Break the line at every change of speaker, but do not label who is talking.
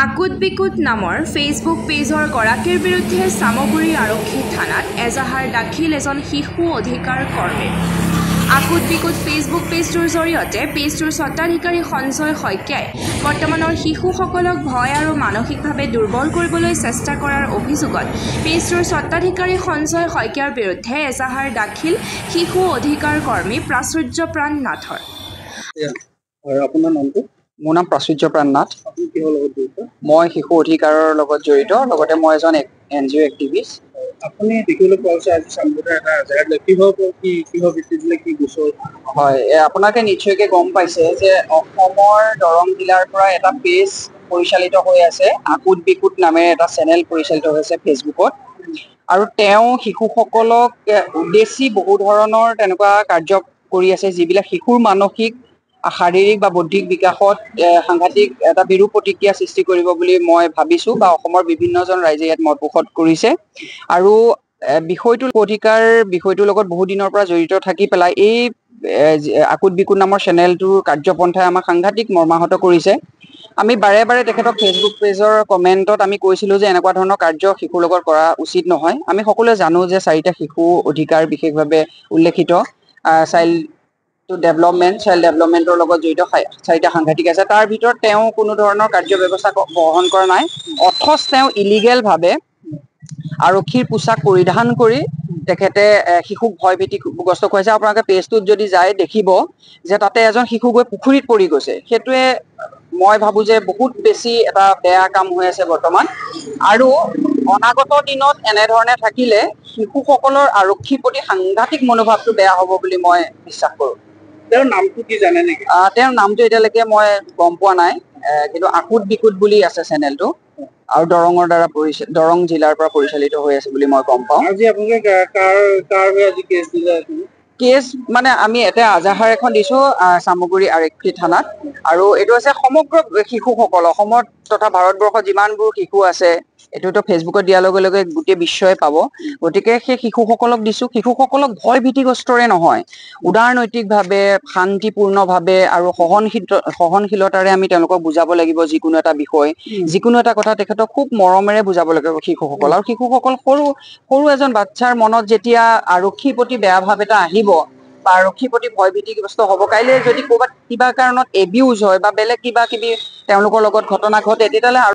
আকুত বিকুত নামৰ ফেচবুক পেজৰ গৰাকীৰ বিৰুদ্ধে চামগুৰি আৰক্ষী থানাত এজাহাৰ দাখিল এজন শিশু অধিকাৰ কৰ্মীৰ। আকুত বিকুত ফেচবুক পেজটোৰ জৰিয়তে পেজটোৰ স্বত্বাধিকাৰী সঞ্জয় শইকীয়াই বৰ্তমানৰ শিশুসকলক ভয় আৰু মানসিকভাৱে দুৰ্বল কৰিবলৈ চেষ্টা কৰাৰ অভিযোগত পেজটোৰ স্বত্বাধিকাৰী সঞ্জয় শইকীয়াৰ বিৰুদ্ধে এজাহাৰ দাখিল শিশু অধিকাৰ কৰ্মী প্ৰাচুৰ্যপ্ৰাণ নাথৰ।
আপোনাৰ নামটো?
মোৰ নাম প্ৰাচুৰ্যপ্ৰাণ নাথ। মই শিশু অধিকাৰৰ লগত জড়িত, লগতে মই এজন NGO এক্টিভিষ্ট।
আপুনি দেখিবলৈ পোৱা হৈছে আজি চামগুৰিৰ এটা জেগাত কিহৰ ভিত্তিত কি গোচৰ?
হয়, আপোনালোকে নিশ্চয়কৈ গম পাইছে যে অসমৰ দৰং জিলাৰ পৰা এটা পেজ পৰিচালিত হৈ আছে, আকুত বিকুত নামেৰে এটা চেনেল পৰিচালিত হৈছে ফেচবুকত। আৰু তেওঁ শিশুসকলক উদ্দেশ্যি বহু ধৰণৰ তেনেকুৱা কাৰ্য কৰি আছে, যিবিলাক শিশুৰ মানসিক শাৰীৰিক বা বৌদ্ধিক বিকাশত সাংঘাতিক এটা বিৰূপ প্ৰতিক্ৰিয়া সৃষ্টি কৰিব বুলি মই ভাবিছোঁ, বা অসমৰ বিভিন্নজন ৰাইজে ইয়াত মত পোষণ কৰিছে। আৰু বিষয়টোৰ লগত বহু দিনৰ পৰা জড়িত থাকি পেলাই এই আকুত বিকুত নামৰ চেনেলটোৰ কাৰ্যপন্থাই আমাক সাংঘাতিক মৰ্মাহত কৰিছে। আমি বাৰে বাৰে তেখেতক ফেচবুক পেজৰ কমেণ্টত আমি কৈছিলোঁ যে এনেকুৱা ধৰণৰ কাৰ্য শিশুৰ লগত কৰা উচিত নহয়। আমি সকলোৱে জানো যে 4টা শিশু অধিকাৰ বিশেষভাৱে উল্লেখিত, চাইল্ড ডেভেলপমেণ্টৰ লগত জড়িত 4টা সাংঘাতিক আছে। তাৰ ভিতৰত তেওঁ কোনো ধৰণৰ কাৰ্য ব্যৱস্থা গ্ৰহণ কৰা নাই, অথচ তেওঁ ইলিগেলভাৱে আৰক্ষীৰ পোছাক পৰিধান কৰি তেখেতে শিশুক ভয়ভীতিগ্ৰস্ত কৰিছে। আপোনালোকে পেজটোত যদি যায় দেখিব যে তাতে এজন শিশু গৈ পুখুৰীত পৰি গৈছে। সেইটোৱে মই ভাবোঁ যে বহুত বেছি এটা বেয়া কাম হৈ আছে বৰ্তমান। আৰু অনাগত দিনত এনেধৰণে থাকিলে শিশুসকলৰ আৰক্ষীৰ প্ৰতি সাংঘাতিক মনোভাৱটো বেয়া হ'ব বুলি মই বিশ্বাস কৰোঁ।
তেওঁৰ নামটো কি জানে নেকি?
তেওঁৰ নামটো এতিয়ালৈকে মই গম পোৱা নাই, কিন্তু আকুত বিকুত বুলি আছে চেনেলটো, আৰু দৰং জিলাৰ পৰা পৰিচালিত হৈ আছে বুলি মই গম পাওঁ।
আজি আপোনালোকে কাৰ হৈ আজি কেছ দিলে?
কেছ মানে আমি এতিয়া এজাহাৰ এখন দিছোঁ চামগুৰি আৰক্ষী থানাত। আৰু এইটো হৈছে সমগ্ৰ শিশুসকল, অসমত তথা ভাৰতবৰ্ষত যিমানবোৰ শিশু আছে, এইটোতো ফেচবুকত দিয়াৰ লগে লগে গোটেই বিশ্বই পাব। গতিকে সেই শিশুসকলক দিছোঁ, শিশুসকলক ভয় ভীতিগ্ৰস্তৰে নহয়, উদাৰনৈতিকভাৱে শান্তিপূৰ্ণভাৱে আৰু সহনশীলতাৰে আমি তেওঁলোকক বুজাব লাগিব। যিকোনো এটা বিষয়, যিকোনো এটা কথা তেখেতক খুব মৰমেৰে বুজাব লাগিব শিশুসকল। আৰু শিশুসকল সৰু এজন বাচ্ছাৰ মনত যেতিয়া আৰক্ষীৰ প্ৰতি বেয়া ভাৱ এটা আহিব বা আৰক্ষীৰ প্ৰতি ভয় ভীতিগ্ৰস্ত হ'ব, কাইলৈ যদি ক'ৰবাত কিবা কাৰণত এবিউজ হয় বা বেলেগ কিবা কিবি তেওঁলোকৰ লগত ঘটনা ঘটে, তেতিয়াহ'লে